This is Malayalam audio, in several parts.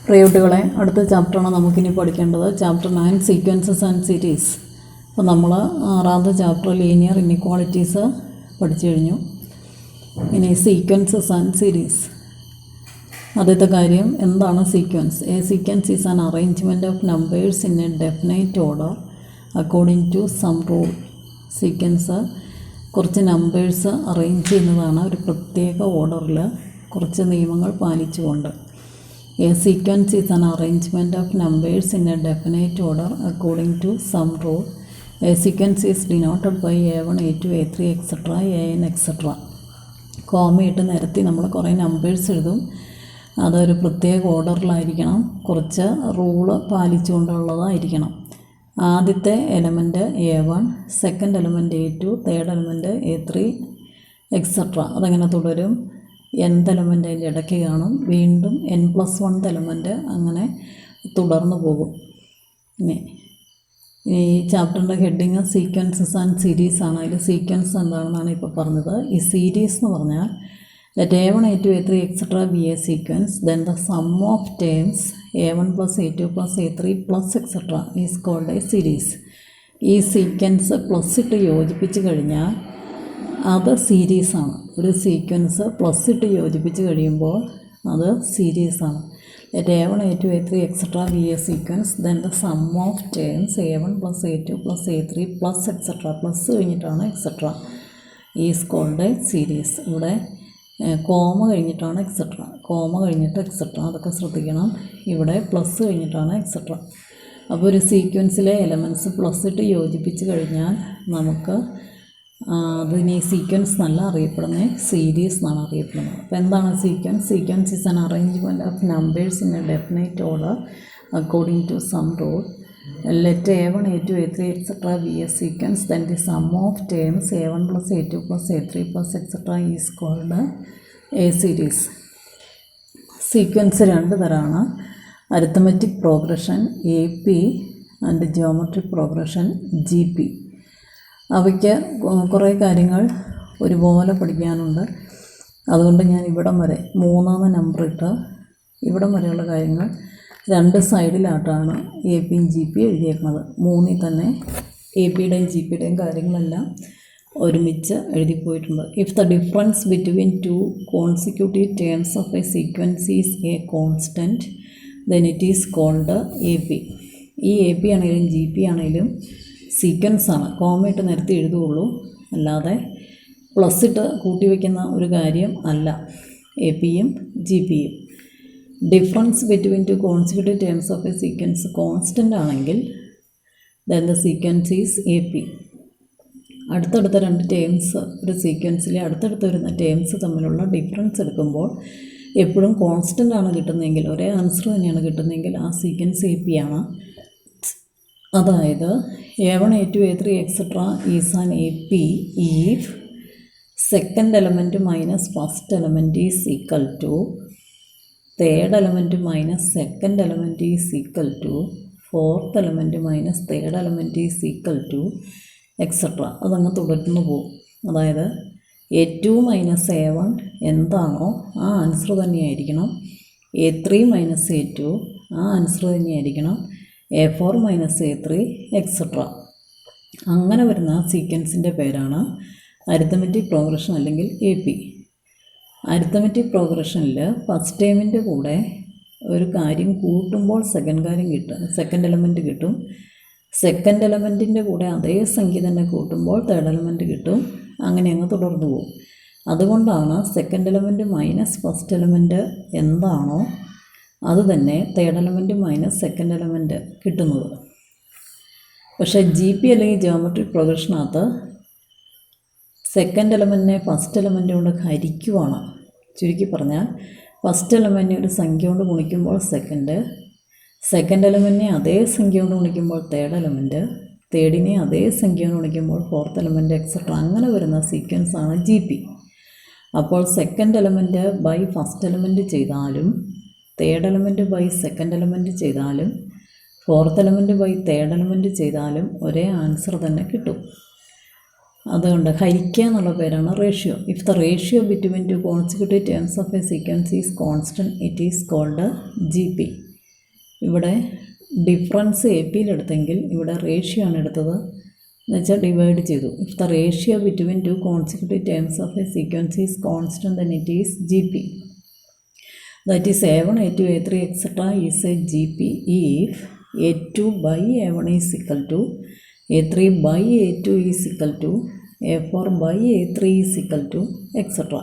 പ്രിയകുട്ടികളെ, അടുത്ത ചാപ്റ്ററാണ് നമുക്കിനി പഠിക്കേണ്ടത്. Chapter 9 sequences and series. അപ്പോൾ നമ്മൾ 6ാമത്തെ ചാപ്റ്റർ ലീനിയർ ഇൻഇക്വാളിറ്റീസ് പഠിച്ചു കഴിഞ്ഞു. ഇനി സീക്വൻസസ് ആൻഡ് സീരീസ്. ആദ്യത്തെ കാര്യം, എന്താണ് sequence? A sequence is an arrangement of numbers in a definite order according to some rule. Sequence കുറച്ച് നമ്പേഴ്സ് അറേഞ്ച് ചെയ്യുന്നതാണ് ഒരു പ്രത്യേക ഓർഡറിൽ കുറച്ച് നിയമങ്ങൾ പാലിച്ചുകൊണ്ട്. A sequence is an arrangement of numbers in a definite order according to some rule. A sequence is denoted by A1, A2, A3, etc., AN, etc. കോമയിട്ട് നിരത്തി നമ്മൾ കുറേ നമ്പേഴ്സ് എഴുതും. അതൊരു പ്രത്യേക ഓർഡറിലായിരിക്കണം, കുറച്ച് റൂള് പാലിച്ചുകൊണ്ടുള്ളതായിരിക്കണം. ആദ്യത്തെ element A1, second element A2, third element A3, etcetera. അതങ്ങനെ തുടരും. nth എലമെൻ്റ് അതിൻ്റെ ഇടയ്ക്ക് കാണും, വീണ്ടും n+1 എലമെൻറ്റ്, അങ്ങനെ തുടർന്ന് പോകും. ഇനി ഈ ചാപ്റ്ററിൻ്റെ ഹെഡിങ് സീക്വൻസസ് ആൻഡ് സീരീസ് ആണ്. അതിൽ സീക്വൻസ് എന്താണെന്നാണ് ഇപ്പോൾ പറഞ്ഞത്. ഈ സീരീസ് എന്ന് പറഞ്ഞാൽ let A1, A2, A3, etc. be a sequence, then the sum of terms A1 plus A2 plus A3 plus etc. is called a series. ഈ സീക്വൻസ് പ്ലസ് ഇട്ട് യോജിപ്പിച്ച് കഴിഞ്ഞാൽ അത് സീരീസാണ്. ഒരു സീക്വൻസ് പ്ലസ് ഇട്ട് യോജിപ്പിച്ച് കഴിയുമ്പോൾ അത് സീരീസാണ്. let A1, A2, A3, etc. be a sequence, then the sum of terms A1 plus A2 plus A3 plus etc. Plus കഴിഞ്ഞിട്ടാണ് etcetera is called a series. ഇവിടെ കോമ കഴിഞ്ഞിട്ടാണ് എക്സെട്ര, കോമ കഴിഞ്ഞിട്ട് എക്സെട്ര, അതൊക്കെ ശ്രദ്ധിക്കണം. ഇവിടെ പ്ലസ് കഴിഞ്ഞിട്ടാണ് എക്സെട്ര. അപ്പോൾ ഒരു സീക്വൻസിലെ എലമെൻറ്റ്സ് പ്ലസ് ഇട്ട് യോജിപ്പിച്ച് കഴിഞ്ഞാൽ നമുക്ക് അതിന് സീക്വൻസ് എന്നല്ല അറിയപ്പെടുന്നത്, സീരീസ് എന്നാണ് അറിയപ്പെടുന്നത്. അപ്പോൾ എന്താണ് sequence? Sequence is an arrangement of numbers in a definite order according to some rule. let A1, A2, A3, etc. be a sequence, then the sum of terms A1 plus A2 plus A3 plus etc. is called a series. Sequence രണ്ട് തരമാണ്. Arithmetic progression AP and geometric progression GP. അവയ്ക്ക് കുറേ കാര്യങ്ങൾ ഒരുപോലെ പഠിക്കാനുണ്ട്. അതുകൊണ്ട് ഞാൻ ഇവിടം വരെ 3ാമത്തെ നമ്പർ ഇട്ട് ഇവിടം വരെയുള്ള കാര്യങ്ങൾ രണ്ട് സൈഡിലായിട്ടാണ് AP യും GP എഴുതിയേക്കുന്നത്. 3ൽ തന്നെ APയുടെയും GPയുടെയും കാര്യങ്ങളെല്ലാം ഒരുമിച്ച് എഴുതിപ്പോയിട്ടുണ്ട്. If the difference between two consecutive terms of a sequence is a constant then it is called AP. ഈ AP ആണെങ്കിലും GP ആണെങ്കിലും സീക്വൻസാണ്. കോമയിട്ട് നിരത്തി എഴുതുകയുള്ളൂ, അല്ലാതെ പ്ലസ് ഇട്ട് കൂട്ടി വയ്ക്കുന്ന ഒരു കാര്യം അല്ല APയും GPയും. Difference between two consecutive terms of a sequence constant ആണെങ്കിൽ then the sequence is AP. അടുത്തടുത്ത രണ്ട് ടേംസ് ഒരു സീക്വൻസിലെ അടുത്തടുത്ത് വരുന്ന ടേംസ് തമ്മിലുള്ള ഡിഫറൻസ് എടുക്കുമ്പോൾ എപ്പോഴും കോൺസ്റ്റൻ്റ് ആണ് കിട്ടുന്നതെങ്കിൽ, ഒരേ ആൻസർ തന്നെയാണ് കിട്ടുന്നതെങ്കിൽ ആ സീക്വൻസ് AP ആണ്. അതായത് A1, A2, A3, etc. is an AP if second element minus first element is equal to third element minus second element is equal to fourth element minus third element is equal to etc. അതങ്ങ് തുടർന്ന് പോകും. അതായത് A2 മൈനസ് A1 എന്താണോ ആ ആൻസർ തന്നെയായിരിക്കണം. A3 മൈനസ് A2 ആ answer തന്നെയായിരിക്കണം. A4 minus A3 etcetera. അങ്ങനെ വരുന്ന സീക്വൻസിൻ്റെ പേരാണ് അരിത്തമെറ്റിക് പ്രോഗ്രഷൻ അല്ലെങ്കിൽ AP. അരിത്തമെറ്റിക് പ്രോഗ്രഷനിൽ ഫസ്റ്റ് ടേമിൻ്റെ കൂടെ ഒരു കാര്യം കൂട്ടുമ്പോൾ സെക്കൻഡ് എലമെൻറ്റ് കിട്ടും. സെക്കൻഡ് എലമെൻറ്റിൻ്റെ കൂടെ അതേ സംഖ്യ തന്നെ കൂട്ടുമ്പോൾ തേർഡ് എലമെൻറ്റ് കിട്ടും. അങ്ങനെ അങ്ങ് തുടർന്നു പോകും. അതുകൊണ്ടാണ് second element minus first element എന്താണോ അത് തന്നെ third element minus second element കിട്ടുന്നത്. പക്ഷേ GP അല്ലെങ്കിൽ ജിയോമെട്രിക് പ്രോഗ്രഷനകത്ത് സെക്കൻഡ് എലമെൻറ്റിനെ ഫസ്റ്റ് എലമെൻറ്റ് കൊണ്ട് ഹരിക്കുവാണ്. ചുരുക്കി പറഞ്ഞാൽ ഫസ്റ്റ് എലമെൻറ്റിനെ ഒരു സംഖ്യ കൊണ്ട് ഗുണിക്കുമ്പോൾ സെക്കൻഡ് എലമെൻറ്റിനെ അതേ സംഖ്യ കൊണ്ട് ഗുണിക്കുമ്പോൾ തേർഡ് എലമെൻറ്റ്, തേർഡിനെ അതേ സംഖ്യ കൊണ്ട് ഗുണിക്കുമ്പോൾ ഫോർത്ത് എലമെൻറ്റ് എക്സെട്ര. അങ്ങനെ വരുന്ന സീക്വൻസാണ് GP. അപ്പോൾ second element by first element ചെയ്താലും third element by second element ചെയ്താലും fourth element by third element ചെയ്താലും ഒരേ ആൻസർ തന്നെ കിട്ടും. അതുകൊണ്ട് ഹരിക്കുക എന്നുള്ള പേരാണ് ratio. If the ratio between two consecutive terms of a sequence is constant it is called GP. ഇവിടെ ഡിഫറൻസ് എ പിയിലെടുത്തെങ്കിൽ ഇവിടെ റേഷ്യോ ആണ് എടുത്തത് എന്നുവെച്ചാൽ ഡിവൈഡ് ചെയ്തു. If the ratio between two consecutive terms of a sequence is constant then it is G P. That is A1, A2, A3 etc. is a GP if A2 by A1 is equal to A3 by A2 is equal to A4 by A3 is equal to etc.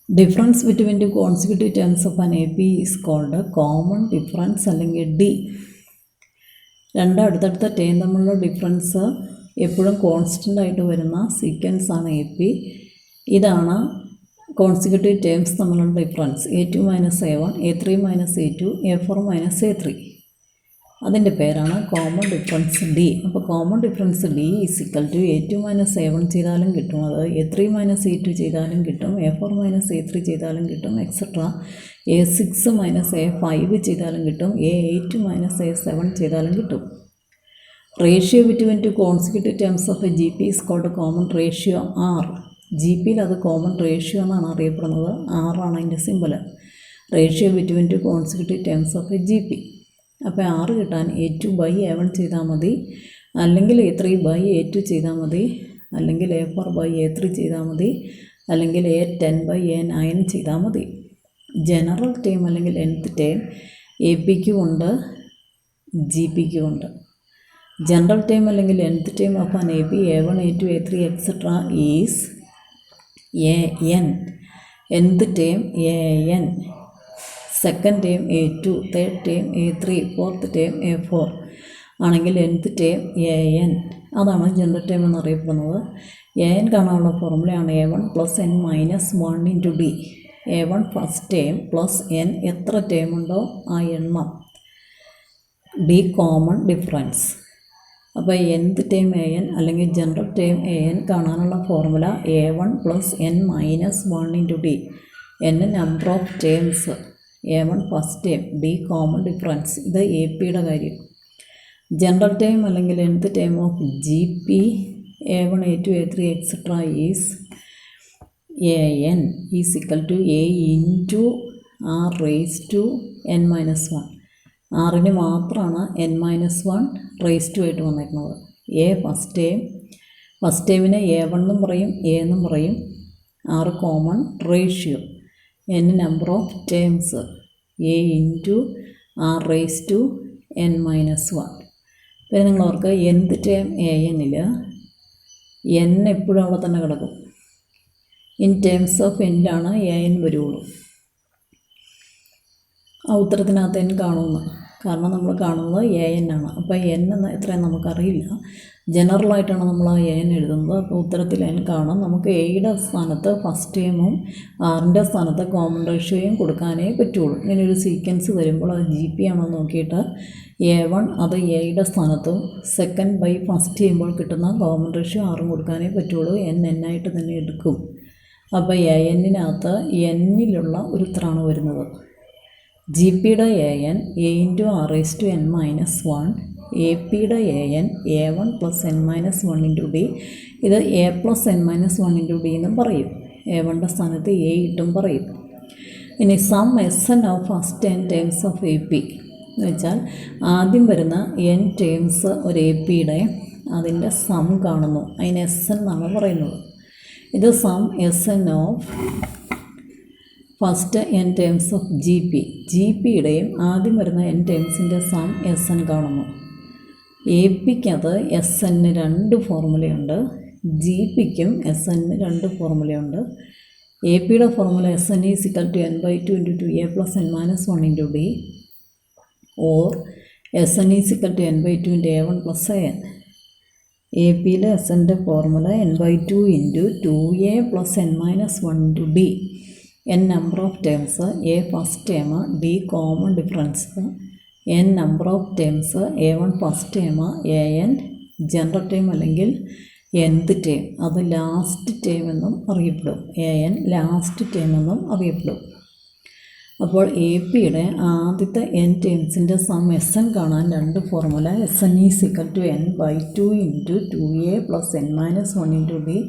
Difference between two consecutive terms of an AP is called a common difference അല്ലെങ്കിൽ D. രണ്ട് അടുത്തടുത്ത ടേം തമ്മിലുള്ള ഡിഫറൻസ് എപ്പോഴും കോൺസ്റ്റൻ്റ് ആയിട്ട് വരുന്ന സീക്വൻസ് ആണ് എ പി. ഇതാണ് കോൺസിക്യൂട്ടീവ് ടേംസ് തമ്മിലുള്ള difference A2 minus A1, A3 minus A2, A4 minus A3. അതിൻ്റെ പേരാണ് കോമൺ ഡിഫറൻസ് ഡി. അപ്പോൾ common difference d is equal to A2 minus A1 ചെയ്താലും കിട്ടും, അത് A3 മൈനസ് A2 ചെയ്താലും കിട്ടും, A4 മൈനസ് A3 ചെയ്താലും കിട്ടും, എക്സെട്ര A6 മൈനസ് A5 ചെയ്താലും കിട്ടും, A8 മൈനസ് A7 ചെയ്താലും കിട്ടും. Ratio between two consecutive terms of A G P is called common ratio r. G പിയിൽ അത് കോമൺ റേഷ്യോ എന്നാണ് അറിയപ്പെടുന്നത്. ആറാണ് അതിൻ്റെ symbol. Ratio between two consecutive terms of A G P. അപ്പോൾ ആറ് കിട്ടാൻ A2 ബൈ A1 ചെയ്താൽ മതി, അല്ലെങ്കിൽ A3 ബൈ A2 ചെയ്താൽ മതി, അല്ലെങ്കിൽ A4 ബൈ A3 ചെയ്താൽ മതി, അല്ലെങ്കിൽ A10 ബൈ A9 ചെയ്താൽ മതി. ജനറൽ ടേം അല്ലെങ്കിൽ nth ടേം എ പിക്കും ഉണ്ട്, ജി പിക്കും ഉണ്ട്. ജനറൽ ടേം അല്ലെങ്കിൽ nth term of an A P A1, A2, A3 etcetera is AN. nth term AN, second term A2, third term A3, fourth term A4 ആണെങ്കിൽ nth ടേം AN. അതാണ് ജനറൽ ടേം എന്നറിയപ്പെടുന്നത്. AN കാണാനുള്ള ഫോർമുലയാണ് A1 plus N minus 1 into D. A1 first term plus N എത്ര ടേം ഉണ്ടോ ആ എണ്ണം, D കോമൺ ഡിഫറൻസ്. അപ്പോൾ nth ടേം AN അല്ലെങ്കിൽ ജനറൽ ടേം AN കാണാനുള്ള formula A1 plus N minus 1 into D. N number of terms, A1 first term, D common difference. ഇത് എ പിയുടെ കാര്യം. ജനറൽ ടേം അല്ലെങ്കിൽ nth term of G P A1, A2, A3 etcetera is AN is equal to A into R raise to N minus 1. ആറിന് മാത്രമാണ് N മൈനസ് 1 റേസ് ടു ആയിട്ട് വന്നേക്കുന്നത്. A ഫസ്റ്റ് ടേം, ഫസ്റ്റ് ടേമിനെ A1 എന്നും പറയും, A എന്നും പറയും. R common ratio, N number of terms, A into R raise to N minus 1. പിന്നെ നിങ്ങൾ ഓർക്ക് nth ടേം ANൽ N എപ്പോഴും അവിടെ തന്നെ കിടക്കും. ഇൻ ടേംസ് ഓഫ് Nലാണ് AN വരുള്ളൂ. ആ ഉത്തരത്തിനകത്ത് N കാണുമെന്ന്, കാരണം നമ്മൾ കാണുന്നത് AN ആണ്. അപ്പോൾ N എന്ന് എത്രയും നമുക്കറിയില്ല, ജനറലായിട്ടാണ് നമ്മൾ ആ AN എഴുതുന്നത്. അപ്പോൾ ഉത്തരത്തിൽ N കാണും. നമുക്ക് എയുടെ സ്ഥാനത്ത് ഫസ്റ്റ് ടേമും ആറിൻ്റെ സ്ഥാനത്ത് കോമൺ റേഷ്യോയും കൊടുക്കാനേ പറ്റുള്ളൂ. ഇങ്ങനെ ഒരു സീക്വൻസ് വരുമ്പോൾ അത് ജി പി ആണോ നോക്കിയിട്ട് A1 അത് എയുടെ സ്ഥാനത്തും സെക്കൻഡ് ബൈ ഫസ്റ്റ് ചെയ്യുമ്പോൾ കിട്ടുന്ന കോമൺ റേഷ്യോ ആറും കൊടുക്കാനേ പറ്റുള്ളൂ. N ആയിട്ട് തന്നെ എടുക്കും. അപ്പോൾ ANനകത്ത് Nലുള്ള ഒരു ഉത്തരമാണ് വരുന്നത്. ജി പിയുടെ AN A into R raise to N minus 1, A പിയുടെ AN A1 plus N minus 1 into D. ഇത് A plus N minus 1 into D എന്നും പറയും. A1ൻ്റെ സ്ഥാനത്ത് A ഇട്ടും പറയും. ഇനി sum SN of first N terms of A P എന്ന് വെച്ചാൽ ആദ്യം വരുന്ന N ടേംസ് ഒരു എ പിയുടെ അതിൻ്റെ സം കാണുന്നു, അതിന് SN എന്നാണ് പറയുന്നത്. ഇത് sum SN of first N terms of G P. G പിയുടെയും ആദ്യം വരുന്ന N ടേംസിൻ്റെ സം SN കാണുന്നു. എ പിക്കത് SN രണ്ട് ഫോർമുലയുണ്ട്, ജി പിക്കും SN രണ്ട് ഫോർമുലയുണ്ട്. എ പിയുടെ formula SN is equal to N/2 into 2A plus N minus 1 into D, or SN is equal to N/2 into A1 plus AN. A പിയിലെ SNൻ്റെ formula N/2 into 2A plus N minus 1 into D. N number of terms, A first term, D common difference. N number of terms, A1 first term, AN general term അല്ലെങ്കിൽ nth ടേം, അത് ലാസ്റ്റ് ടേം എന്നും അറിയപ്പെടും. AN ലാസ്റ്റ് ടേം എന്നും അറിയപ്പെടും. അപ്പോൾ എ പിയുടെ ആദ്യത്തെ N ടേംസിൻ്റെ സം SN കാണാൻ രണ്ട് formula, SN is equal to N/2 into 2A plus N minus 1 into D.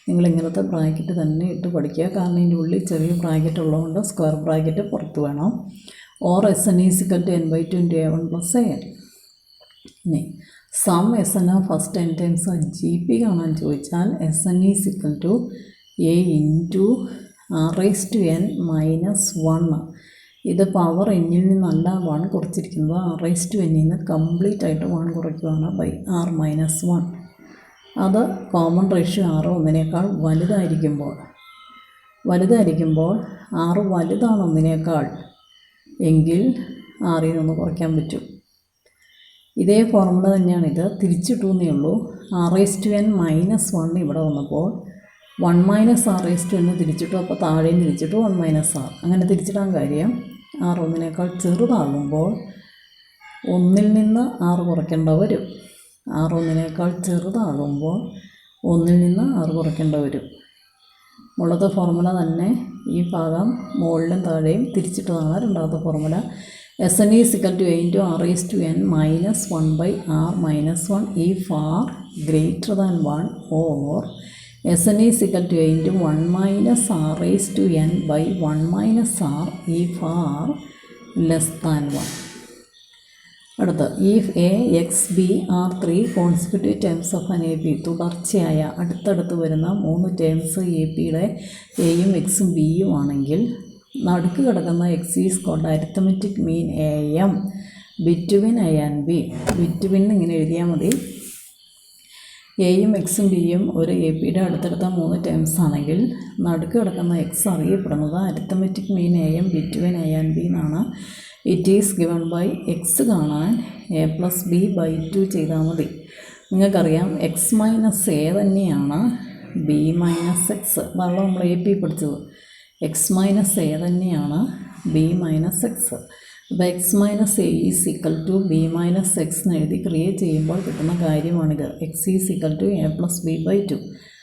നിങ്ങളിങ്ങനത്തെ ബ്രാക്കറ്റ് തന്നെ ഇട്ട് പഠിക്കുക, കാരണം ഇതിൻ്റെ ഉള്ളിൽ ചെറിയ ബ്രാക്കറ്റ് ഉള്ളതുകൊണ്ട് സ്ക്വയർ ബ്രാക്കറ്റ് പുറത്ത് വേണം. Or S N is equal to n/2 into a1 plus an. ഇനി sum S N of first n times G P കാണാൻ ചോദിച്ചാൽ S N is equal to a into r⁻n minus 1. ഇത് പവർ എന്നിൽ നിന്നല്ല 1 കുറച്ചിരിക്കുന്നത്, r⁻n നിന്ന് കംപ്ലീറ്റ് ആയിട്ട് 1 കുറയ്ക്കുകയാണ് ബൈ r-1. അത് കോമൺ റേഷ്യോ r 1 വലുതായിരിക്കുമ്പോൾ r വലുതാണ് 1 എങ്കിൽ r നിന്ന് കുറയ്ക്കാൻ പറ്റും. ഇതേ ഫോർമുല തന്നെയാണിത്, തിരിച്ചിട്ടു എന്നേ ഉള്ളൂ. r⁻n മൈനസ് 1 ഇവിടെ വന്നപ്പോൾ 1 മൈനസ് r⁻n തിരിച്ചിട്ടു, അപ്പോൾ താഴെയും തിരിച്ചിട്ടു 1 മൈനസ് r. അങ്ങനെ തിരിച്ചിടാൻ കാര്യം r 1 ചെറുതാകുമ്പോൾ 1 നിന്ന് r കുറയ്ക്കേണ്ട വരും. r 1 ചെറുതാകുമ്പോൾ 1 നിന്ന് r കുറയ്ക്കേണ്ട വരും. മുകളിലത്തെ ഫോർമുല തന്നെ ഈ ഭാഗം മുകളിലും താഴെയും തിരിച്ചിട്ടതാണ് രണ്ടാമത്തെ formula. S N is equal to a into r⁻n minus 1/r-1 if r greater than 1 or S N is equal to a into 1 minus r⁻n/1 minus r if r less than 1. അടുത്ത if a x b r 3 consecutive terms of an AP. തുടർച്ചയായ അടുത്തടുത്ത് വരുന്ന 3 ടേംസ് എ പിയുടെ എയും എക്സും ബിയും ആണെങ്കിൽ നടുക്ക് കിടക്കുന്ന X is called arithmetic mean A M between A and B. Between ഇങ്ങനെ എഴുതിയാൽ മതി. എയും എക്സും ബിയും ഒരു എ പിയുടെ അടുത്തടുത്ത 3 ടേംസ് ആണെങ്കിൽ നടുക്ക് കിടക്കുന്ന എക്സ് അറിയപ്പെടുന്നത് arithmetic mean A M between A and B എന്നാണ്. It is given by X കാണാൻ a+b/2 ചെയ്താൽ മതി. നിങ്ങൾക്കറിയാം എക്സ് മൈനസ് എ തന്നെയാണ് ബി മൈനസ് എക്സ്. അതാണ് നമ്മൾ എ പി പഠിച്ചത്. എക്സ് മൈനസ് എ തന്നെയാണ് ബി മൈനസ് എക്സ്. അപ്പോൾ X minus A is equal to B minus X എന്ന് എഴുതി ക്രിയേറ്റ് ചെയ്യുമ്പോൾ കിട്ടുന്ന കാര്യമാണിത്. X is equal to a+b/2.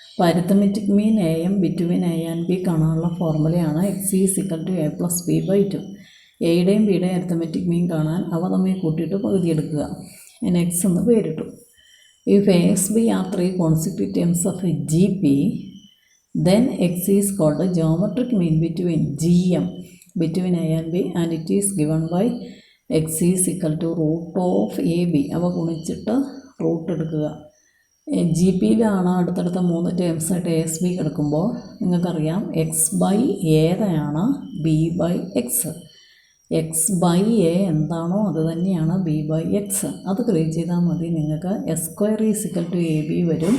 അപ്പോൾ arithmetic mean A M between A and B കാണാനുള്ള ഫോർമുലയാണ് X is equal to a+b/2. എയുടെയും ബിയുടെയും അരിത്തമെറ്റിക് മീൻ കാണാൻ അവ തമ്മിൽ കൂട്ടിയിട്ട് പകുതി എടുക്കുക. അതിന് എക്സ് എന്ന് പേരിട്ടു. If A X B R 3 consecutive terms of A G P then x is called a geometric mean between GM between A and B and it is given by x is equal to root of AB. അവ ഗുണിച്ചിട്ട് റൂട്ട് എടുക്കുക. ജി പിയിലാണ് അടുത്തടുത്ത 3 ടേംസ് ആയിട്ട് എ എസ് ബി കിടക്കുമ്പോൾ നിങ്ങൾക്കറിയാം x/a b/x. x/a എന്താണോ അത് തന്നെയാണ് b/x. അത് ക്രിയേറ്റ് ചെയ്താൽ മതി. നിങ്ങൾക്ക് s² is equal to A B വരും.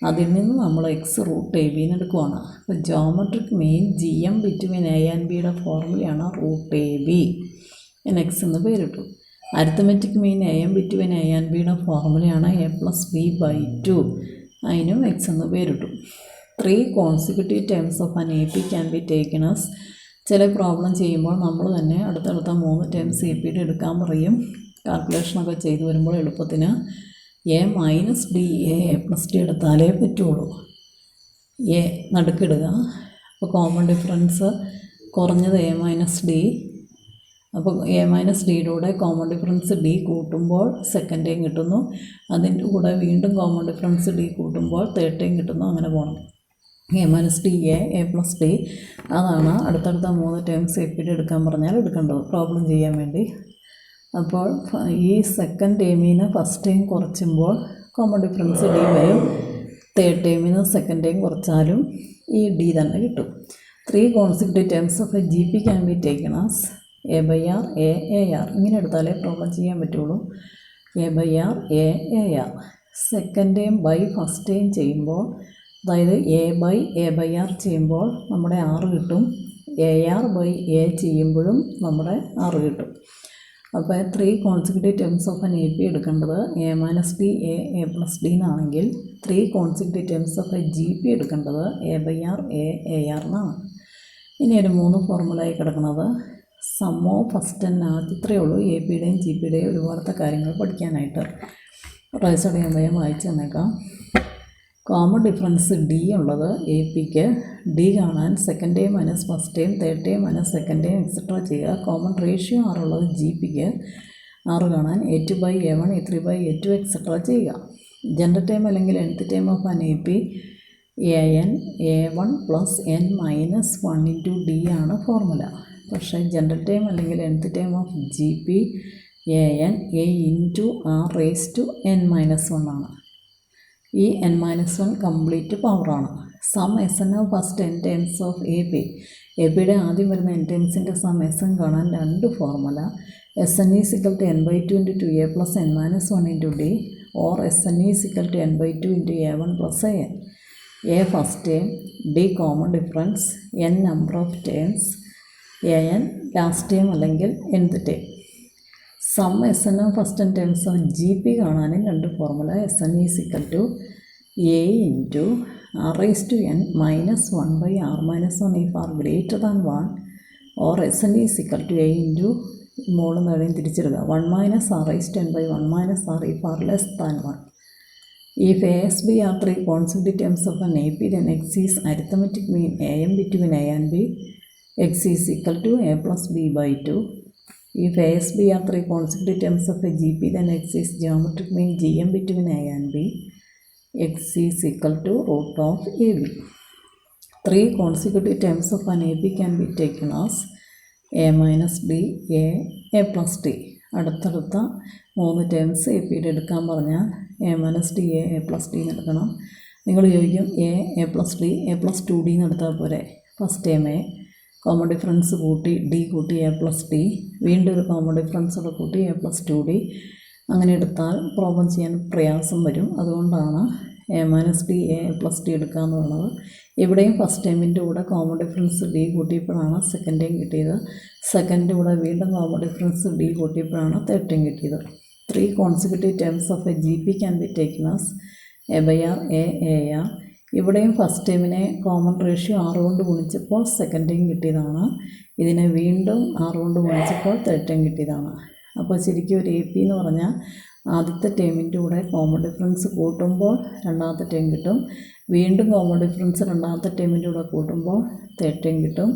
അതിൽ നിന്ന് നമ്മൾ എക്സ് റൂട്ട് എ ബിന്ന് എടുക്കുവാണ്. അപ്പോൾ geometric mean G M between A and ബിയുടെ ഫോർമുലയാണ് റൂട്ട് എ ബി. എക്സ് എന്ന് പേരിട്ടു. Arithmetic mean A M between A and ബിയുടെ ഫോർമുലയാണ് a+b/2. അതിനും എക്സ് എന്ന് പേരിട്ടു. 3 consecutive terms of an AP can be taken as. ചില പ്രോബ്ലം ചെയ്യുമ്പോൾ നമ്മൾ തന്നെ അടുത്തടുത്ത 3 ടേംസ് എ പിയുടെ എടുക്കാൻ പറയും. കാൽക്കുലേഷനൊക്കെ ചെയ്തു വരുമ്പോൾ എളുപ്പത്തിന് a മൈനസ് ഡി a+d എടുത്താലേ പറ്റുള്ളൂ. എ നടുക്കിടുക. അപ്പോൾ കോമൺ ഡിഫറൻസ് കുറഞ്ഞത് a മൈനസ് ഡി. അപ്പോൾ a മൈനസ് ഡിയുടെ കോമൺ ഡിഫറൻസ് ഡി കൂട്ടുമ്പോൾ സെക്കൻഡ് ടൈം കിട്ടുന്നു. അതിൻ്റെ കൂടെ വീണ്ടും കോമൺ ഡിഫറൻസ് ഡി കൂട്ടുമ്പോൾ തേർഡ് ടൈം കിട്ടുന്നു. അങ്ങനെ പോകണം. a മൈനസ് ഡി a+d അതാണ് അടുത്തടുത്ത 3 ടേംസ് എ പിയുടെ എടുക്കാൻ പറഞ്ഞാൽ എടുക്കേണ്ടത് പ്രോബ്ലം ചെയ്യാൻ വേണ്ടി. അപ്പോൾ ഈ സെക്കൻഡ് ടേമിന് ഫസ്റ്റ് ടൈം കുറച്ചുമ്പോൾ കോമൺ ഡിഫറൻസ് ഡി വരും. തേർഡ് ടേമിന് സെക്കൻഡ് ടൈം കുറച്ചാലും ഈ ഡി തന്നെ കിട്ടും. 3 consecutive terms of A G P can be taken as a/r a/r. ഇങ്ങനെ എടുത്താലേ പ്രോബ്ലം ചെയ്യാൻ പറ്റുള്ളൂ. a/r a/r. Second time by first time ചെയ്യുമ്പോൾ അതായത് a/r ചെയ്യുമ്പോൾ നമ്മുടെ r കിട്ടും. ar/a ചെയ്യുമ്പോഴും നമ്മുടെ r കിട്ടും. അപ്പോൾ 3 consecutive terms of an AP എടുക്കേണ്ടത് a മൈനസ് ഡി a+d എന്നാണെങ്കിൽ 3 consecutive terms of A G P എടുക്കേണ്ടത് a/r a/r എന്നാണ്. ഇനി ഒരു 3 ഫോർമുലയായി കിടക്കുന്നത് സം ഓഫ് ഫസ്റ്റ് n ഇത്രയേ ഉള്ളൂ. എ പിയുടെയും ജി പിയുടെയും ഒരുപാടത്തെ കാര്യങ്ങൾ പഠിക്കാനായിട്ട്. റൈസോടെ ഞാൻ വേഗം വായിച്ച് തന്നേക്കാം. കോമൺ ഡിഫറൻസ് ഡി ഉള്ളത് എ പിക്ക്. ഡി കാണാൻ second time minus first time third time minus second time etcetera ചെയ്യുക. കോമൺ റേഷ്യോ ആർ ഉള്ളത് ജി പിക്ക്. ആറ് കാണാൻ a2/a1 a3/a2 എക്സെട്ര ചെയ്യുക. ജനറൽ ടൈം അല്ലെങ്കിൽ nth time of an AP an a1 + n - 1 × d ആണ് ഫോർമുല. പക്ഷേ ജനറൽ ടേം അല്ലെങ്കിൽ nth term of GP an a into r raise to n-1 ആണ്. ഈ n-1 കംപ്ലീറ്റ് പവറാണ്. Sum SN of first n terms of AP. APയുടെ ആദ്യം വരുന്ന n ടേംസിൻ്റെ സം SN കാണാൻ രണ്ട് formula. SN is equal to n/2 into 2a plus n-1 into d, or SN is equal to n/2 into a1 plus an. A first term, d common difference, n number of terms, an last term അല്ലെങ്കിൽ nth term. Sum SN of first n terms of GP കാണാനും രണ്ട് formula. SN is equal to a into r raised to n minus 1 by r-1 if r greater than 1, or SN is equal to a into മോളും നേടെയും തിരിച്ചെടുക്കുക 1 minus r raised to n by 1 minus r if r less than 1. If a, s, b are three consecutive terms of an AP, then x is arithmetic mean am between a and b. X is equal to a plus b by 2. If a, s, b are three consecutive terms of a GP, then x is geometric mean gm between a and b. X is equal to root of AB. Three consecutive terms of an AP can be taken as a minus b, a plus d. അടുത്തടുത്ത 3 ടേംസ് എ പിയുടെ എടുക്കാൻ പറഞ്ഞാൽ a minus D A plus D എന്ന് എടുക്കണം. നിങ്ങൾ ചോദിക്കും A plus D A plus 2d എന്ന് എടുത്താൽ പോരെ. First term A common difference കൂട്ടി ഡി കൂട്ടി എ പ്ലസ് ഡി, വീണ്ടും ഒരു കോമൺ ഡിഫറൻസോടെ കൂട്ടി എ പ്ലസ് 2d. അങ്ങനെ എടുത്താൽ പ്രോബ്ലം ചെയ്യാൻ പ്രയാസം വരും. അതുകൊണ്ടാണ് A minus D A plus D എടുക്കാമെന്ന് പറയുന്നത്. ഇവിടെയും ഫസ്റ്റ് ടൈമിൻ്റെ കൂടെ കോമൺ ഡിഫറൻസ് ഡി കൂട്ടിയപ്പോഴാണ് സെക്കൻഡ് ടൈം കിട്ടിയത്. സെക്കൻഡിൻ്റെ കൂടെ വീണ്ടും കോമൺ ഡിഫറൻസ് ഡി കൂട്ടിയപ്പോഴാണ് തേർഡ് ടൈം കിട്ടിയത്. 3 consecutive terms of a GP can be taken as a by r, a r. ഇവിടെയും ഫസ്റ്റ് ടൈമിനെ കോമൺ റേഷ്യോ 6 കൊണ്ട് ഗുണിച്ചപ്പോൾ സെക്കൻഡ് ടൈം കിട്ടിയതാണ്. ഇതിനെ വീണ്ടും 6 കൊണ്ട് ഗുണിച്ചപ്പോൾ തേർഡ് ടൈം കിട്ടിയതാണ്. അപ്പോൾ ശരിക്കും ഒരു AP എന്ന് പറഞ്ഞാൽ ആദ്യത്തെ ടേമിൻ്റെ കൂടെ കോമൺ ഡിഫറൻസ് കൂട്ടുമ്പോൾ രണ്ടാമത്തെ ടേം കിട്ടും, വീണ്ടും കോമൺ ഡിഫറൻസ് രണ്ടാമത്തെ ടേമിൻ്റെ കൂടെ കൂട്ടുമ്പോൾ തേർഡ് ടൈം കിട്ടും,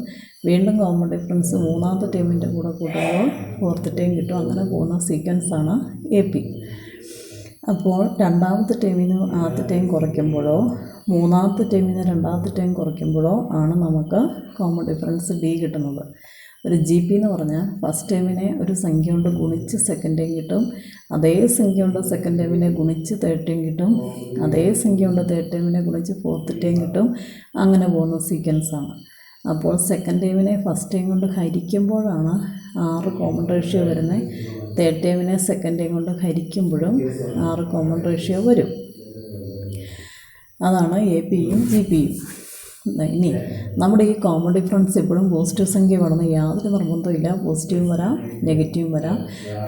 വീണ്ടും കോമൺ ഡിഫറൻസ് മൂന്നാമത്തെ ടേമിൻ്റെ കൂടെ കൂട്ടുമ്പോൾ ഫോർത്ത് ടൈം കിട്ടും. അങ്ങനെ പോകുന്ന സീക്വൻസാണ് AP. അപ്പോൾ രണ്ടാമത്തെ ടൈമിന് ആദ്യത്തെ ടൈം കുറയ്ക്കുമ്പോഴോ മൂന്നാമത്തെ ടൈമിന് രണ്ടാമത്തെ ടൈം കുറയ്ക്കുമ്പോഴോ ആണ് നമുക്ക് കോമൺ ഡിഫറൻസ് D കിട്ടുന്നത്. ഒരു GP എന്ന് പറഞ്ഞാൽ ഫസ്റ്റ് ടൈമിനെ ഒരു സംഖ്യ കൊണ്ട് ഗുണിച്ച് സെക്കൻഡ് ടൈം കിട്ടും, അതേ സംഖ്യ കൊണ്ട് സെക്കൻഡ് ടൈമിനെ ഗുണിച്ച് തേർഡ് ടൈം കിട്ടും, അതേ സംഖ്യ കൊണ്ട് തേർഡ് ടൈമിനെ ഗുണിച്ച് ഫോർത്ത് ടൈം കിട്ടും. അങ്ങനെ പോകുന്ന സീക്വൻസാണ്. അപ്പോൾ സെക്കൻഡ് ടൈമിനെ ഫസ്റ്റ് ടൈം കൊണ്ട് ഹരിക്കുമ്പോഴാണ് 6 കോമൺ റേഷ്യോ വരുന്നത്. തേർഡ് ടൈമിനെ സെക്കൻഡ് ടൈം കൊണ്ട് ഹരിക്കുമ്പോഴും 6 കോമൺ റേഷ്യോ വരും. അതാണ് APയും GPയും. ഇനി നമ്മുടെ ഈ കോമൺ ഡിഫറൻസ് എപ്പോഴും പോസിറ്റീവ് സംഖ്യ വേണമെന്ന് യാതൊരു നിർബന്ധമില്ല. പോസിറ്റീവും വരാം, നെഗറ്റീവും വരാം.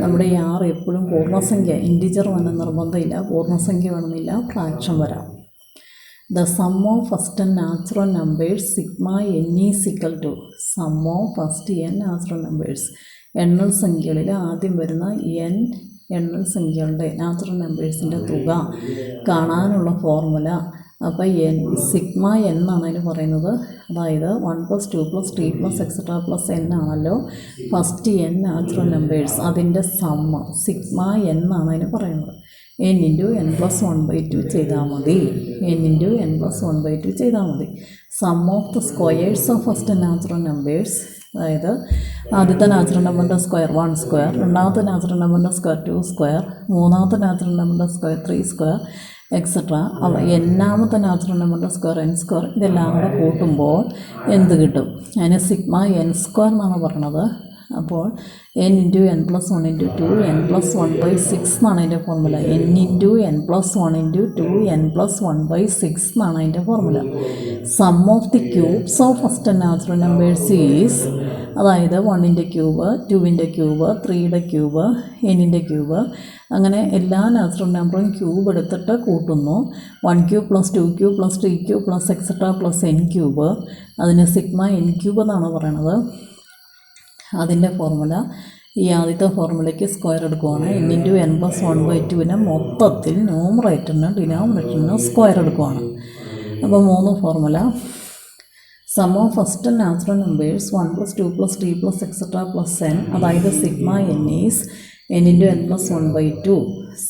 നമ്മുടെ ഈ 6 എപ്പോഴും പൂർണ്ണസംഖ്യ ഇൻറ്റിജർ വേണം നിർബന്ധമില്ല, പൂർണ്ണസംഖ്യ വേണമെന്നില്ല, ഫ്രാക്ഷൻ വരാം. The sum of first n natural numbers sigma n is equal to sum of first n natural numbers. എണ്ണൽ സംഖ്യകളിൽ ആദ്യം വരുന്ന എണ്ണൽ സംഖ്യകളുടെ നാച്ചുറൽ നമ്പേഴ്സിൻ്റെ തുക കാണാനുള്ള ഫോർമുല. അപ്പോൾ സിഗ്മ എന്നാണ് അതിന് പറയുന്നത്. അതായത് 1 + 2 + 3 + എക്സെട്രാ പ്ലസ് n ആണല്ലോ ഫസ്റ്റ് n നാച്ചുറൽ നമ്പേഴ്സ്. അതിൻ്റെ സമ്മ് സിഗ്മ എന്നാണ് അതിന് പറയുന്നത്. n × n+1/2 ചെയ്താൽ മതി. n × n+1/2 ചെയ്താൽ മതി. Sum of the squares of first natural numbers, അതായത് ആദ്യത്തെ നാച്ചുറൽ നമ്പറിൻ്റെ സ്ക്വയർ 1 സ്ക്വയർ, രണ്ടാമത്തെ നാച്ചുറൽ നമ്പറിൻ്റെ സ്ക്വയർ 2 സ്ക്വയർ, മൂന്നാമത്തെ നാച്ചുറൽ നമ്പറിൻ്റെ സ്ക്വയർ 3 സ്ക്വയർ എക്സെട്രാ. എന്നാമത്തെ നാച്ചുറൽ നമ്പറിൻ്റെ സ്ക്വയർ n സ്ക്വയർ. ഇതെല്ലാം കൂടെ കൂട്ടുമ്പോൾ എന്ത് കിട്ടും? അതിന് സിഗ്മ n² എന്നാണ് പറഞ്ഞത്. അപ്പോൾ n × n+1 × 2 n+1/6 എന്നാണ് അതിൻ്റെ ഫോർമുല. n × n+1 × 2 n+1/6 എന്നാണ് അതിൻ്റെ formula. Sum of the cubes of first natural numbers is, അതായത് 1ൻ്റെ ക്യൂബ്, 2ൻ്റെ ക്യൂബ്, 3യുടെ ക്യൂബ്, n-ൻ്റെ ക്യൂബ്, അങ്ങനെ എല്ലാ നാച്ചുറൽ നമ്പറും ക്യൂബ് എടുത്തിട്ട് കൂട്ടുന്നു. 1³ + 2³ + 3³ + എക്സെട്രാ പ്ലസ് n³. അതിന് സിഗ്മ n³ എന്നാണ് പറയണത്. അതിൻ്റെ ഫോർമുല ഈ ആദ്യത്തെ ഫോർമുലയ്ക്ക് സ്ക്വയർ എടുക്കുവാണ്. n × n+1/2 മൊത്തത്തിൽ ന്യൂമറേറ്ററിന് ഡിനോമിനേറ്ററിന് സ്ക്വയർ എടുക്കുവാണ്. അപ്പോൾ 3 formula. Sum of first natural numbers 1 + 2 + 3 + etcetera plus n, അതായത് sigma n is n × n+1/2.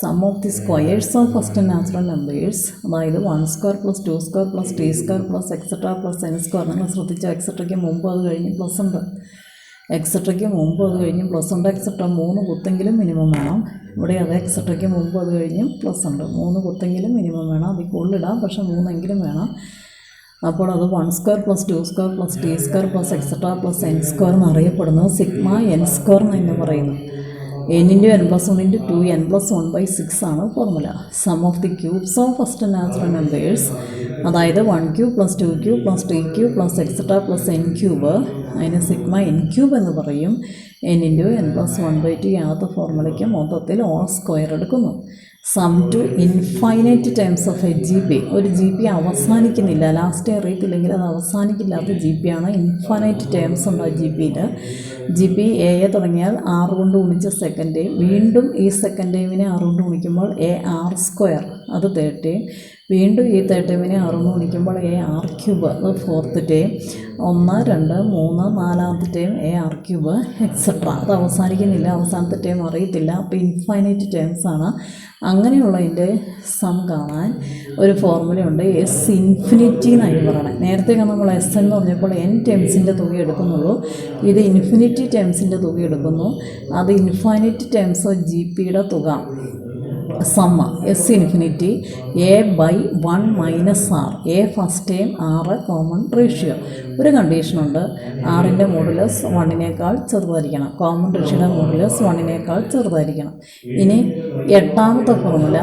Sum of the squares of first natural numbers, അതായത് 1² + 2² + 3² + എക്സെട്രാ പ്ലസ് n². നിങ്ങൾ ശ്രദ്ധിച്ചാൽ എക്സെട്രയ്ക്ക് മുമ്പ് അത് കഴിഞ്ഞ് പ്ലസ് ഉണ്ട്. എക്സെട്രയ്ക്ക് മുമ്പ് അത് കഴിഞ്ഞും പ്ലസ് ഉണ്ട് എക്സെട്ര 3 കുത്തെങ്കിലും മിനിമം വേണം. ഇവിടെ അത് എക്സെട്രയ്ക്ക് മുമ്പ് അത് കഴിഞ്ഞും പ്ലസ് ഉണ്ട് 3 കുത്തെങ്കിലും മിനിമം വേണം. അതിൽ കൂടുതലിടാം, പക്ഷേ 3 വേണം. അപ്പോൾ അത് 1² + 2² + t² + എക്സെട്ര + n² എന്നറിയപ്പെടുന്നു. സിഗ്മ n² എന്ന് പറയുന്നു. n × n+1 × 2n + 1/6 ആണ് formula. Sum of the cubes of first natural numbers, അതായത് 1³ + 2³ + t³ + എക്സെട്ര + n³ അതിന് സിഗ്മ n³ എന്ന് പറയും. n × n+1/2 ആദ്യത്തെ ഫോർമുലയ്ക്ക് മൊത്തത്തിൽ ഹോൾ² എടുക്കുന്നു. Sum to infinite terms of A G P. ഒരു ജി പി അവസാനിക്കുന്നില്ല, ലാസ്റ്റ് അറിയത്തില്ലെങ്കിൽ അത് അവസാനിക്കില്ലാത്ത ജി പി ആണ്. ഇൻഫൈനൈറ്റ് ടേംസ് ഉണ്ട് ആ ജി പിയിൽ. ജി പി എ തുടങ്ങിയാൽ 6 കൊണ്ട് ഗുണിച്ച സെക്കൻഡ് ടൈം, വീണ്ടും ഈ സെക്കൻഡ് ടൈമിനെ 6 കൊണ്ട് ഗുണിക്കുമ്പോൾ AR², അത് തേർഡ് ടൈം, വീണ്ടും ഈ തേർഡ് ടൈമിനെ 6 കൊണ്ട് ഗുണിക്കുമ്പോൾ AR³ അത് ഫോർത്ത് ടൈം, 1 2 3 4ാമത്തെ ടൈം AR³ എക്സെട്ര. അത് അവസാനിക്കുന്നില്ല, അവസാനത്തെ ടൈം അറിയത്തില്ല. അപ്പോൾ ഇൻഫൈനൈറ്റ് ടേംസ് ആണ്. അങ്ങനെയുള്ളതിൻ്റെ സം കാണാൻ ഒരു ഫോർമുലയുണ്ട്, എസ് ഇൻഫിനിറ്റി എന്നായി പറയണത്. നേരത്തെയൊക്കെ നമ്മൾ എസ് എന്ന് പറഞ്ഞപ്പോൾ n ടേംസിൻ്റെ തുക എടുക്കുന്നുള്ളൂ, ഇത് ഇൻഫിനിറ്റി ടേംസിൻ്റെ തുക എടുക്കുന്നു. അത് ഇൻഫൈനൈറ്റ് ടേംസ് ഓഫ് ജി പിയുടെ തുക സമ്മ S infinity A/1 - R. A first time, R common ratio. ഒരു കണ്ടീഷനുണ്ട്, ആറിൻ്റെ മോഡുലസ് 1 ചെറുതായിരിക്കണം, കോമൺ റേഷ്യോയുടെ മോഡുലസ് 1 ചെറുതായിരിക്കണം. ഇനി 8ാമത്തെ ഫോർമുല,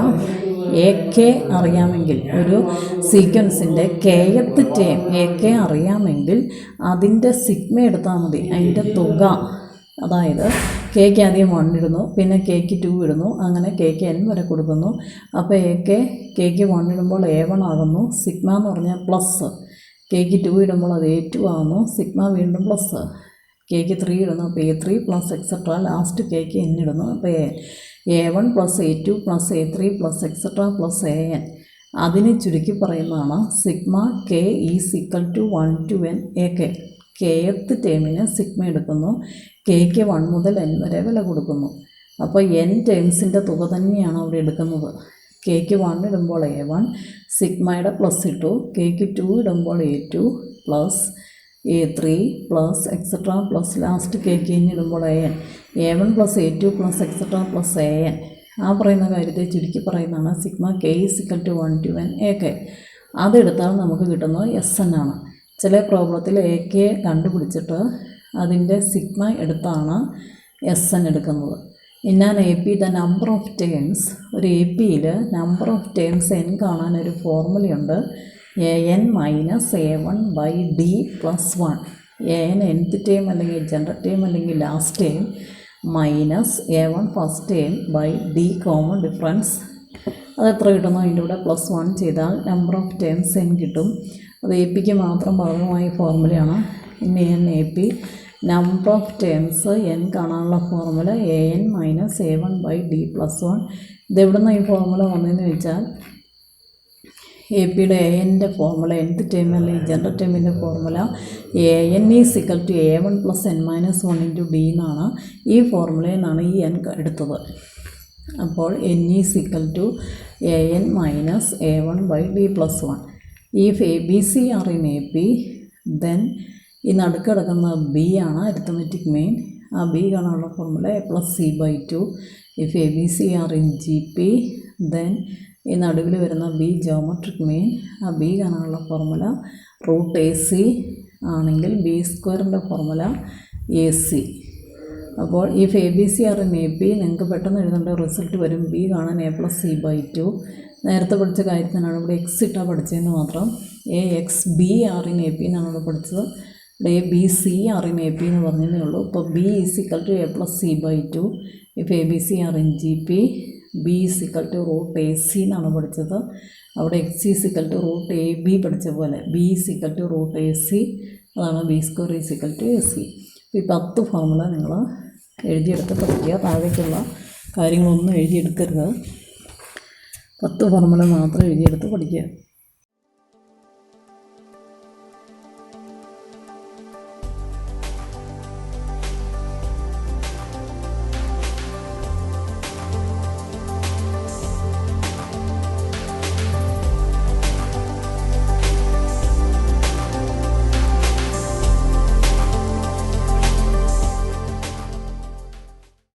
AK അറിയാമെങ്കിൽ, ഒരു സീക്വൻസിൻ്റെ kth ടൈം AK അറിയാമെങ്കിൽ അതിൻ്റെ സിഗ്മ എടുത്താൽ മതി. അതിൻ്റെ തുക, അതായത് കേക്ക് ആദ്യം 1 ഇടുന്നു, പിന്നെ കേക്ക് 2 ഇടുന്നു, അങ്ങനെ കേക്ക് n വരെ കൊടുക്കുന്നു. അപ്പോൾ കേക്ക് 1 ഇടുമ്പോൾ A1 ആകുന്നു, സിഗ്മ എന്ന് പറഞ്ഞാൽ പ്ലസ്. കേക്ക് 2 ഇടുമ്പോൾ അത് A2 ആകുന്നു, സിഗ്മ വീണ്ടും പ്ലസ്. കേക്ക് 3 ഇടുന്നു, അപ്പോൾ A3 + etcetera, last cake n ഇടുന്നു, അപ്പോൾ A1 + A2 + A3 + etcetera + AN. അതിനെ ചുരുക്കി പറയുന്നതാണ് sigma K = 1 to n AK. kth ടേമിന് സിഗ്മ എടുക്കുന്നു, കേക്ക് 1 മുതൽ n വരെ വില കൊടുക്കുന്നു. അപ്പോൾ n ടേംസിൻ്റെ തുക തന്നെയാണ് അവിടെ എടുക്കുന്നത്. കേക്ക് 1 ഇടുമ്പോൾ A1, സിഗ്മയുടെ പ്ലസ് ഇട്ടു. കേക്ക് 2 ഇടുമ്പോൾ A2 + A3 + etcetera + last cake n ഇടുമ്പോൾ AN. A1 + A2 + etcetera + AN. ആ പറയുന്ന കാര്യത്തെ ചുരുക്കി പറയുന്നതാണ് sigma K = 1 to n AK. അതെടുത്താൽ നമുക്ക് കിട്ടുന്നത് SN ആണ്. ചില പ്രോബ്ലത്തിൽ AK കണ്ടുപിടിച്ചിട്ട് അതിൻ്റെ സിഗ്മ എടുത്താണ് SN എടുക്കുന്നത്. In an AP the number of terms, ഒരു APയിൽ നമ്പർ ഓഫ് ടേംസ് n കാണാൻ ഒരു ഫോർമുലയുണ്ട്, AN - A1/D + 1. AN nth time അല്ലെങ്കിൽ ജനറൽ ടൈം അല്ലെങ്കിൽ last time minus A1 first time D common difference. അതെത്ര കിട്ടുന്നു? അതിൻ്റെ കൂടെ +1 ചെയ്താൽ നമ്പർ ഓഫ് ടേംസ് n കിട്ടും. അത് APക്ക് മാത്രം ബാധകമായ ഫോർമുലയാണ്. ഇനി AP number of terms n കാണാനുള്ള ഫോർമുല AN - A1/D + 1. ഇതെവിടെ നിന്ന് ഈ ഫോർമുല വന്നതെന്ന് വെച്ചാൽ APയുടെ ANൻ്റെ ഫോർമുല, nth ടൈം അല്ലെങ്കിൽ ജനറൽ ടൈമിൻ്റെ formula AN = A1 + n - 1 × D എന്നാണ്. ഈ ഫോർമുലയിൽ നിന്നാണ് ഈ n എടുത്തത്. അപ്പോൾ n = AN - A1/D + 1. If ABC are in AP, then ഈ നടുക്ക് കിടക്കുന്ന B ആണ് അരിത്തമെറ്റിക് മെയിൻ. ആ B കാണാനുള്ള formula A+C/2. If ABC are in GP, then ഈ നടുവിൽ വരുന്ന B ജോമെട്രിക് മെയിൻ. ആ B കാണാനുള്ള ഫോർമുല √AC ആണെങ്കിൽ B² ഫോർമുല AC. അപ്പോൾ if ABC are in AP, നിങ്ങൾക്ക് പെട്ടെന്ന് എഴുതേണ്ട റിസൾട്ട് വരും. B കാണാൻ A+C/2. നേരത്തെ പഠിച്ച കാര്യത്തിനാണ് ഇവിടെ X ഇട്ടാൽ പഠിച്ചതെന്ന് മാത്രം. AXB are in AP എന്നാണ് ഇവിടെ പഠിച്ചത്. ഇവിടെ ABC are in AP എന്ന് പറഞ്ഞതേ ഉള്ളൂ. ഇപ്പോൾ B = A+C/2. if ABC are in GP, B = √AC എന്നാണ് പഠിച്ചത്. അവിടെ X = √AB പഠിച്ച പോലെ B = √AC, അതാണ് B² = AC. ഈ 10 ഫോർമുല നിങ്ങൾ എഴുതിയെടുത്ത് പഠിക്കുക. താഴേക്കുള്ള കാര്യങ്ങളൊന്നും എഴുതിയെടുക്കരുത്, 10 ഫോർമുല മാത്രം എഴുതിയെടുത്ത് പഠിക്കുക.